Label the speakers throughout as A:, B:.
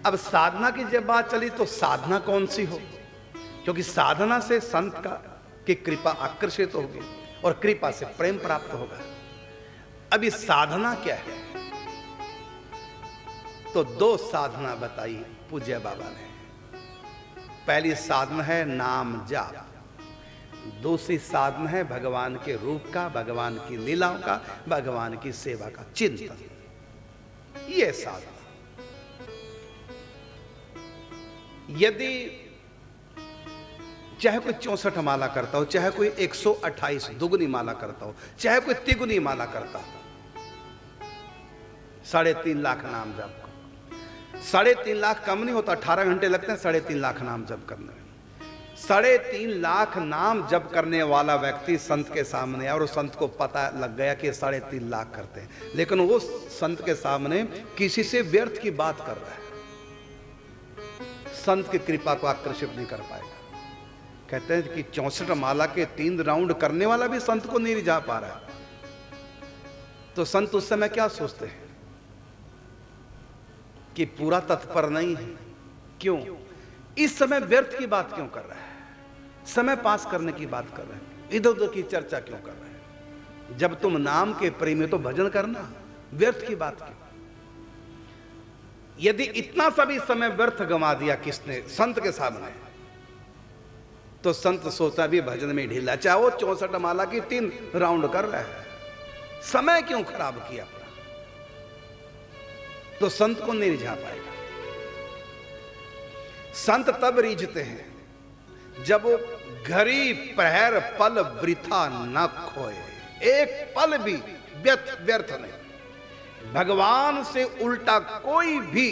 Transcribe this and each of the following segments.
A: अब साधना की जब बात चली तो साधना कौन सी हो, क्योंकि साधना से संत का की कृपा आकर्षित होगी और कृपा से प्रेम प्राप्त होगा। अभी साधना क्या है, तो दो साधना बताई पूज्य बाबा ने। पहली साधना है नाम जाप, दूसरी साधना है भगवान के रूप का, भगवान की लीलाओं का, भगवान की सेवा का चिंतन। यह साधना यदि चाहे कोई 64 माला करता हो, चाहे कोई 128 दुगुनी माला करता हो, चाहे कोई तिगुनी माला करता हो, 3.5 लाख नाम जप, 3.5 लाख कम नहीं होता, 18 घंटे लगते हैं 3.5 लाख नाम जप करने में। 3.5 लाख नाम जप करने वाला व्यक्ति संत के सामने और उस संत को पता लग गया कि 3.5 लाख करते हैं, लेकिन वो संत के सामने किसी से व्यर्थ की बात कर रहा है, संत की कृपा को आकर्षित नहीं कर पाएगा। कहते हैं कि 64 माला के 3 राउंड करने वाला भी संत को नहीं रिझा पा रहा है, तो संत उस समय क्या सोचते हैं कि पूरा तत्पर नहीं है। क्यों? इस समय व्यर्थ की बात क्यों कर रहा है, समय पास करने की बात कर रहे हैं, इधर उधर की चर्चा क्यों कर रहे हैं? जब तुम नाम के प्रेमी तो भजन करना, व्यर्थ की बात क्यों? यदि इतना सभी समय व्यर्थ गंवा दिया किसने संत के सामने, तो संत सोचता भी भजन में ढीला, चाहे वो 64 माला की 3 राउंड कर रहा है, समय क्यों खराब किया अपना? तो संत को नहीं रिझा पाएगा। संत तब रीझते हैं जब वो घड़ी प्रहर पल वृथा न खोए, एक पल भी व्यर्थ नहीं। भगवान से उल्टा कोई भी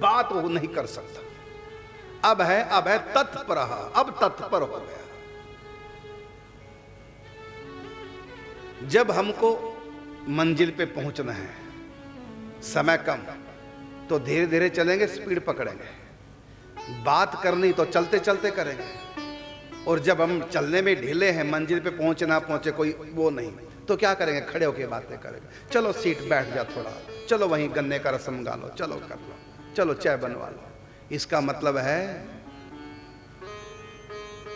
A: बात वो नहीं कर सकता। अब है तत्पर, अब तत्पर हो गया। जब हमको मंजिल पे पहुंचना है, समय कम, तो धीरे धीरे चलेंगे, स्पीड पकड़ेंगे। बात करनी तो चलते चलते करेंगे, और जब हम चलने में ढीले हैं, मंजिल पे पहुंचे ना पहुंचे कोई वो नहीं, तो क्या करेंगे? खड़े होकर बातें करेंगे। चलो सीट बैठ जा थोड़ा, चलो वहीं गन्ने का रसम गा लो, चलो कर लो, चलो चाय बनवा लो। इसका मतलब है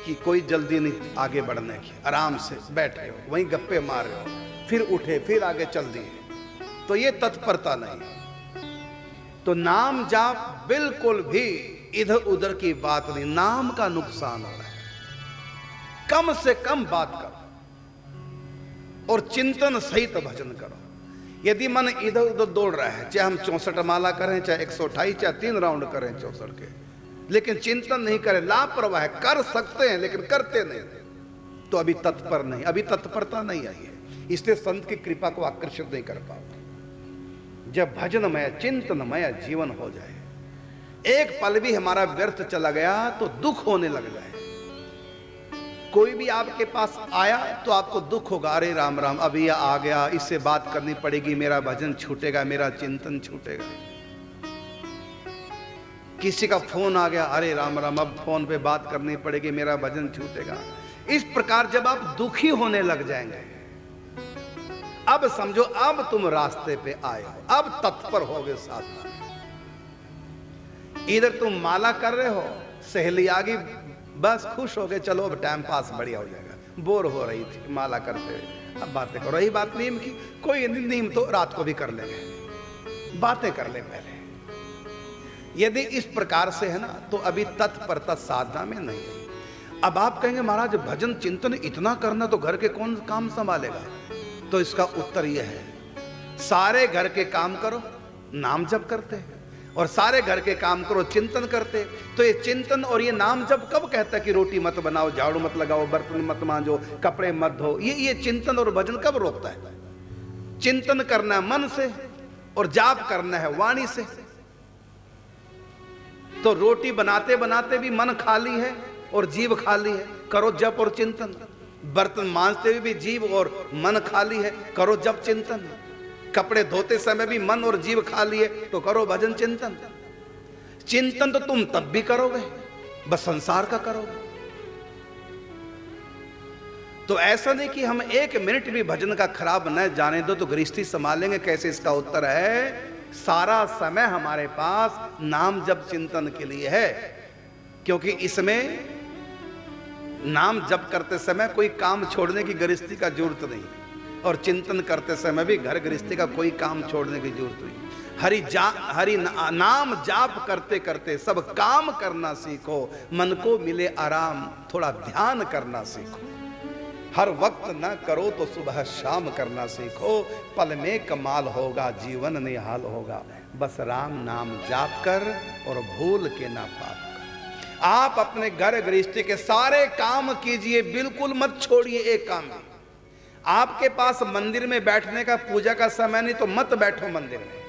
A: कि कोई जल्दी नहीं आगे बढ़ने की, आराम से बैठे हो, वहीं गप्पे मार रहे हो, फिर उठे, फिर आगे चल दिए, तो ये तत्परता नहीं। तो नाम जाप बिल्कुल भी इधर उधर की बात नहीं, नाम का नुकसान हो रहा है। कम से कम बात करो और चिंतन सहित भजन करो। यदि मन इधर उधर दौड़ रहा है, चाहे हम 64 माला करें, चाहे 128, चाहे 3 राउंड करें 64 के, लेकिन चिंतन नहीं करें, लापरवाह, कर सकते हैं लेकिन करते नहीं, तो अभी तत्पर नहीं, अभी तत्परता नहीं आई है। इसलिए संत की कृपा को आकर्षित नहीं कर पाओगे। जब भजनमय चिंतनमय जीवन हो जाए, एक पल भी हमारा व्यर्थ चला गया तो दुख होने लग जाए। कोई भी आपके पास आया तो आपको दुख होगा, अरे राम राम अभी यह आ गया, इससे बात करनी पड़ेगी, मेरा भजन छूटेगा, मेरा चिंतन छूटेगा। किसी का फोन आ गया, अरे राम राम अब फोन पे बात करनी पड़ेगी, मेरा भजन छूटेगा। इस प्रकार जब आप दुखी होने लग जाएंगे, अब समझो अब तुम रास्ते पे आए हो, अब तत्पर हो गए साधना में। इधर तुम माला कर रहे हो, सहेली आ गई, बस खुश हो गए, चलो अब टाइम पास बढ़िया हो जाएगा। बोर हो रही थी माला करते हुए, अब बातें करो। रही बात नीम की, कोई नीम तो रात को भी कर लेंगे, बातें कर ले पहले। यदि इस प्रकार से है ना, तो अभी तत्परता साधना में नहीं है। अब आप कहेंगे महाराज भजन चिंतन इतना करना तो घर के कौन काम संभालेगा? तो इसका उत्तर यह है, सारे घर के काम करो, नाम जप करते हैं, और सारे घर के काम करो, चिंतन करते। तो ये चिंतन और ये नाम जप कब कहता है कि रोटी मत बनाओ, झाड़ू मत लगाओ, बर्तन मत मांजो, कपड़े मत धो? ये चिंतन और भजन कब रोकता है? चिंतन करना है मन से और जाप करना है वाणी से। तो रोटी बनाते बनाते भी मन खाली है और जीव खाली है, करो जप और चिंतन। बर्तन मांजते हुए भी जीव और मन खाली है, करो जप चिंतन। कपड़े धोते समय भी मन और जीव खाली है, तो करो भजन चिंतन। चिंतन तो तुम तब भी करोगे, बस संसार का करोगे। तो ऐसा नहीं कि हम 1 मिनट भी भजन का खराब न जाने दो तो गृहस्थी संभालेंगे। कैसे? इसका उत्तर है सारा समय हमारे पास नाम जप चिंतन के लिए है, क्योंकि इसमें नाम जप करते समय कोई काम छोड़ने की गृहस्थी का जरूरत नहीं, और चिंतन करते समय भी घर गृहस्थी का कोई काम छोड़ने की जरूरत नहीं। हरि नाम जाप करते करते सब काम करना सीखो, मन को मिले आराम, थोड़ा ध्यान करना सीखो। हर वक्त न करो तो सुबह शाम करना सीखो, पल में कमाल होगा जीवन निहाल होगा। बस राम नाम जाप कर और भूल के ना पाप कर। आप अपने घर गृहस्थी के सारे काम कीजिए, बिल्कुल मत छोड़िए एक काम भी। आपके पास मंदिर में बैठने का, पूजा का समय नहीं तो मत बैठो मंदिर में,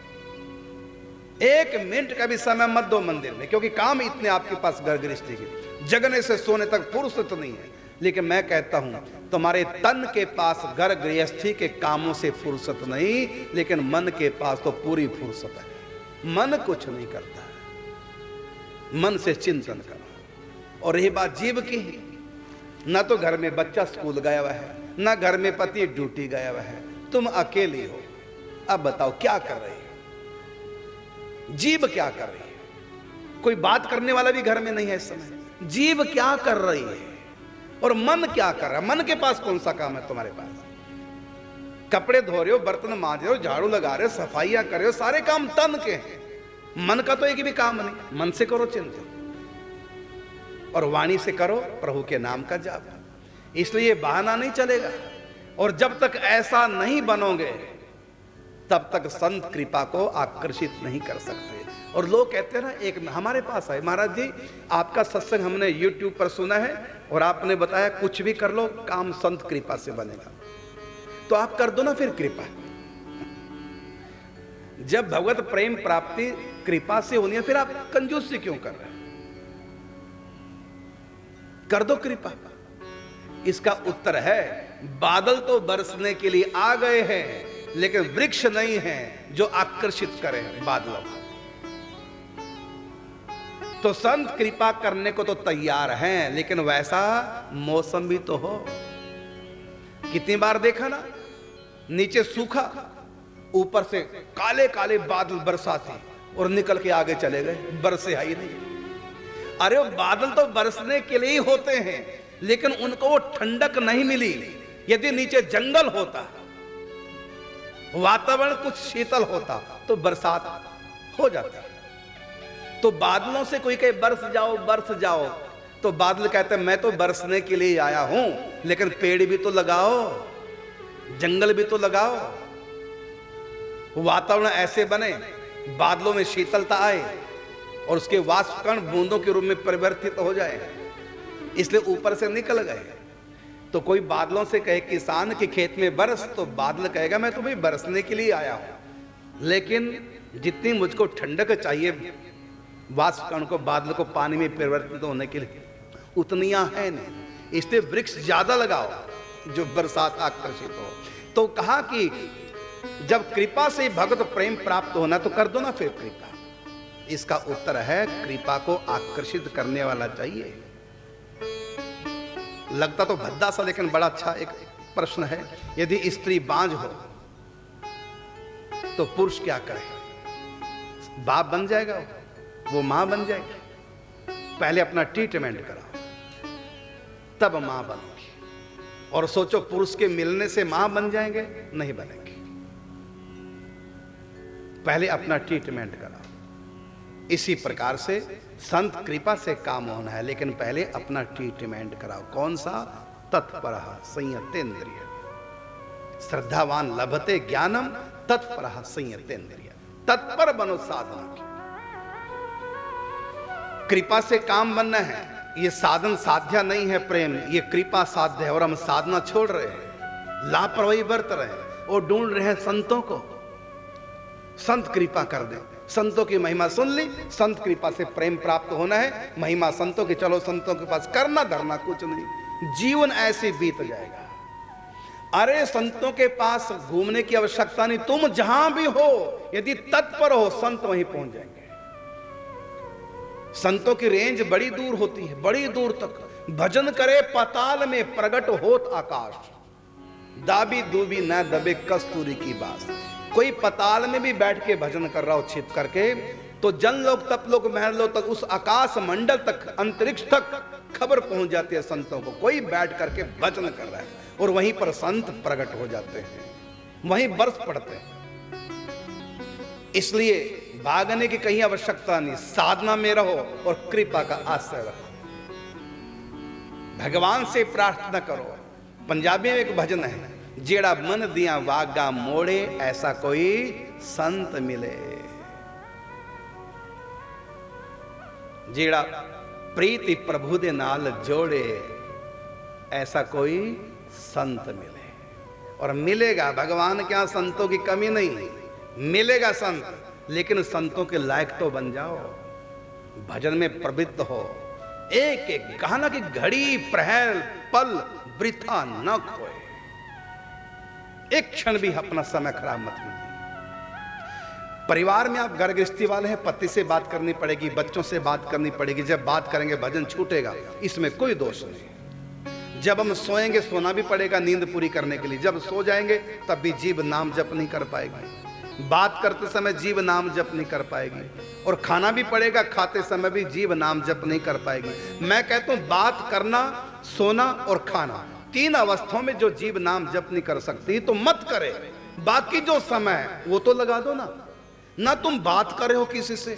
A: एक मिनट का भी समय मत दो मंदिर में, क्योंकि काम इतने आपके पास घर गृहस्थी के, जगने से सोने तक फुर्सत नहीं है। लेकिन मैं कहता हूं तुम्हारे तन के पास घर गृहस्थी के कामों से फुर्सत नहीं, लेकिन मन के पास तो पूरी फुर्सत है। मन कुछ नहीं करता, मन से चिंतन करो। और रही बात जीव की, ना तो घर में बच्चा स्कूल गया हुआ है, ना घर में पति ड्यूटी गया हुआ है, तुम अकेले हो। अब बताओ क्या कर रही है जीव, क्या कर रही है? कोई बात करने वाला भी घर में नहीं है इस समय। जीव क्या कर रही है और मन क्या कर रहा है? मन के पास कौन सा काम है तुम्हारे पास? कपड़े धो रहे हो, बर्तन मांज रहे हो, झाड़ू लगा रहे हो, सफाइयां कर रहे हो, सारे काम तन के हैं। मन का तो एक भी काम नहीं। मन से करो चिंतन और वाणी से करो प्रभु के नाम का जाप, इसलिए बहाना नहीं चलेगा। और जब तक ऐसा नहीं बनोगे तब तक संत कृपा को आकर्षित नहीं कर सकते। और लोग कहते हैं ना, एक हमारे पास आए, महाराज जी आपका सत्संग हमने YouTube पर सुना है और आपने बताया कुछ भी कर लो काम संत कृपा से बनेगा, तो आप कर दो ना फिर कृपा। जब भगवत प्रेम प्राप्ति कृपा से होनी है, फिर आप कंजूसी क्यों कर रहे हैं? कर दो कृपा। इसका उत्तर है, बादल तो बरसने के लिए आ गए हैं, लेकिन वृक्ष नहीं है जो आकर्षित करे बादलों को। तो संत कृपा करने को तो तैयार हैं, लेकिन वैसा मौसम भी तो हो। कितनी बार देखा ना, नीचे सूखा, ऊपर से काले काले बादल बरसाते और निकल के आगे चले गए, बरसे आई नहीं। अरे वो बादल तो बरसने के लिए ही होते हैं, लेकिन उनको वो ठंडक नहीं मिली। यदि नीचे जंगल होता, वातावरण कुछ शीतल होता, तो बरसात हो जाती। तो बादलों से कोई कहे बरस जाओ बरस जाओ, तो बादल कहते हैं मैं तो बरसने के लिए आया हूं, लेकिन पेड़ भी तो लगाओ, जंगल भी तो लगाओ, वातावरण ऐसे बने बादलों में शीतलता आए और उसके वाष्पकण बूंदों के रूप में परिवर्तित हो जाए, इसलिए ऊपर से निकल गए। तो कोई बादलों से कहे किसान के खेत में बरस, तो बादल कहेगा मैं तो भाई बरसने के लिए आया हूं, लेकिन जितनी मुझको ठंडक चाहिए वाष्पकण को, बादल को पानी में परिवर्तित होने के लिए, उतनियां है नहीं। इसलिए वृक्ष ज्यादा लगाओ जो बरसात आकर्षित हो। तो कहा कि जब कृपा से भगवत प्रेम प्राप्त होना तो कर दो ना फिर कृपा। इसका उत्तर है, कृपा को आकर्षित करने वाला चाहिए। लगता तो भद्दा सा, लेकिन बड़ा अच्छा एक प्रश्न है। यदि स्त्री बांझ हो तो पुरुष क्या करे? बाप बन जाएगा, वो मां बन जाएगी। पहले अपना ट्रीटमेंट कराओ, तब मां बनोगी। और सोचो पुरुष के मिलने से मां बन जाएंगे, नहीं बनेंगे। पहले अपना ट्रीटमेंट कराओ। इसी प्रकार से संत कृपा से काम होना है, लेकिन पहले अपना ट्रीटमेंट कराओ। कौन सा? तत्परः संयतेन्द्रिय। श्रद्धावान लभते ज्ञानम तत्परः संयतेन्द्रिय। तत्पर बनो साधना की। कृपा से काम बनना है, ये साधन साध्या नहीं है प्रेम, ये कृपा साध्य है। और हम साधना छोड़ रहे हैं, लापरवाही बरत रहे हैं और ढूंढ रहे हैं संतों को। संत कृपा कर दे, संतों की महिमा सुन ली, संत कृपा से प्रेम प्राप्त होना है, महिमा संतों की, चलो संतों के पास, करना धरना कुछ नहीं, जीवन ऐसे बीत जाएगा। अरे संतों के पास घूमने की आवश्यकता नहीं, तुम जहां भी हो यदि तत्पर हो संत वहीं पहुंच जाएंगे। संतों की रेंज बड़ी दूर होती है, बड़ी दूर तक। भजन करे पाताल में प्रगट होत आकाश, दाबी दूबी न दबे कस्तूरी की बात। कोई पताल में भी बैठ के भजन कर रहा हो छिप करके, तो जनलोक तपलोक महरलोक तक, उस आकाश मंडल तक, अंतरिक्ष तक खबर पहुंच जाती है संतों को, कोई बैठ करके भजन कर रहा है, और वहीं पर संत प्रकट हो जाते हैं, वहीं बरस पड़ते हैं। इसलिए भागने की कहीं आवश्यकता नहीं, साधना में रहो और कृपा का आश्रय रखो, भगवान से प्रार्थना करो। पंजाबी में एक भजन है, जेड़ा मन दिया वागा मोड़े, ऐसा कोई संत मिले। जेड़ा प्रीति प्रभु दे नाल जोड़े, ऐसा कोई संत मिले। और मिलेगा, भगवान के यहां संतों की कमी नहीं, मिलेगा संत, लेकिन संतों के लायक तो बन जाओ, भजन में प्रवृत्त हो, एक एक गाना की घड़ी प्रहर पल वृथा न खोए, एक क्षण भी अपना समय खराब मत कीजिए। परिवार में आप घर गृहस्थी वाले हैं, पति से बात करनी पड़ेगी, बच्चों से बात करनी पड़ेगी, जब बात करेंगे भजन छूटेगा, इसमें कोई दोष नहीं। जब हम सोएंगे सोना भी पड़ेगा नींद पूरी करने के लिए, जब सो जाएंगे तब भी जीभ नाम जप नहीं कर पाएगी, बात करते समय जीभ नाम जप नहीं कर पाएगी, और खाना भी पड़ेगा, खाते समय भी जीभ नाम जप नहीं कर पाएगी। मैं कहता हूं बात करना, सोना और खाना, तीन अवस्थाओं में जो जीभ नाम जप नहीं कर सकती तो मत करे, बाकी जो समय वो तो लगा दो ना तुम बात कर रहे हो किसी से,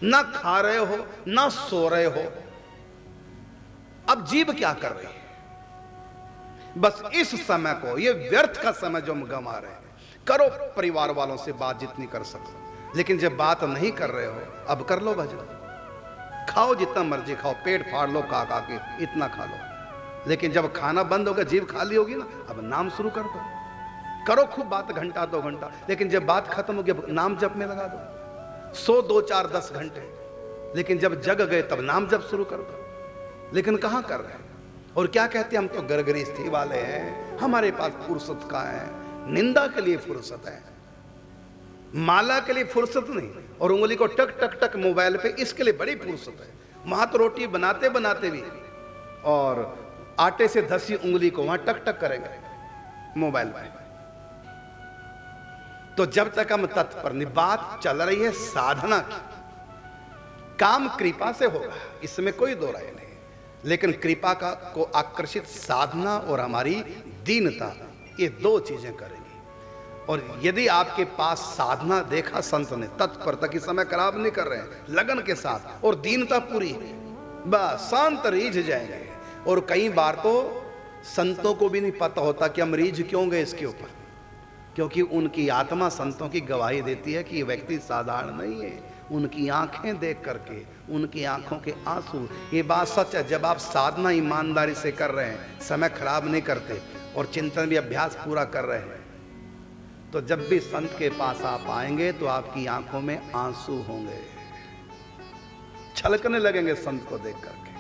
A: ना खा रहे हो, ना सो रहे हो, अब जीभ क्या कर रही है? बस इस समय को, ये व्यर्थ का समय जो हम गंवा रहे हैं, करो परिवार वालों से बात जितनी कर सको, लेकिन जब बात नहीं कर रहे हो, अब कर लो भजन, खाओ जितना मर्जी खाओ, पेट फाड़ लो खा खा के, इतना खा लो, लेकिन जब खाना बंद होगा, जीभ खाली होगी ना, अब नाम शुरू कर दो, करो खूब बात, घंटा 2 घंटा, लेकिन जब बात खत्म होगी नाम जप में लगा दो, सो 2 4 10 घंटे, लेकिन जब जग गए तब नाम जप शुरू कर दो। लेकिन कहां कर रहे हैं? और क्या कहते हैं, हम तो गृहस्थी वाले हैं, हमारे पास फुर्सत कहां है? निंदा के लिए फुर्सत है, माला के लिए फुर्सत नहीं, और उंगली को टक टक टक मोबाइल पे, इसके लिए बड़ी फुर्सत है। वहां तो रोटी बनाते बनाते भी, और आटे से धसी उंगली को वहां टक टक करेंगे मोबाइल पे। तो जब तक हम तत्पर नहीं, बात चल रही है साधना की, काम कृपा से होगा, इसमें कोई दो राय नहीं, लेकिन कृपा का को आकर्षित साधना और हमारी दीनता, ये 2 चीजें करेंगी। और यदि आपके पास साधना देखा संत ने, तत्परता की, समय खराब नहीं कर रहे हैं, लगन के साथ, और दीनता पूरी है, बस शांत रीझ जाएंगे। और कई बार तो संतों को भी नहीं पता होता कि हम रीझ क्यों गए इसके ऊपर, क्योंकि उनकी आत्मा संतों की गवाही देती है कि ये व्यक्ति साधारण नहीं है, उनकी आंखें देख करके, उनकी आंखों के आंसू, ये बात सच है। जब आप साधना ईमानदारी से कर रहे हैं, समय खराब नहीं करते, और चिंतन भी अभ्यास पूरा कर रहे हैं, तो जब भी संत के पास आप आएंगे तो आपकी आंखों में आंसू होंगे, छलकने लगेंगे संत को देख करके।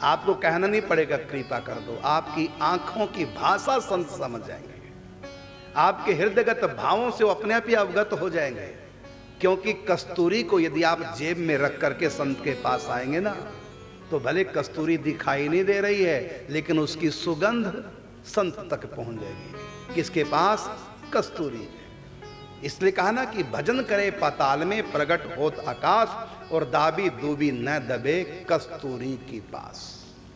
A: आपको कहना नहीं पड़ेगा कृपा कर दो, आपकी आंखों की भाषा संत समझ जाएंगे, आपके हृदयगत भावों से वो अपने आप ही अवगत हो जाएंगे। क्योंकि कस्तूरी को यदि आप जेब में रख करके संत के पास आएंगे ना, तो भले कस्तूरी दिखाई नहीं दे रही है, लेकिन उसकी सुगंध संत तक पहुंच जाएगी। किसके पास? कस्तूरी। इसलिए कहा ना कि भजन करे पाताल में, प्रगट होत आकाश, और दाबी दूबी न दबे कस्तूरी की पास।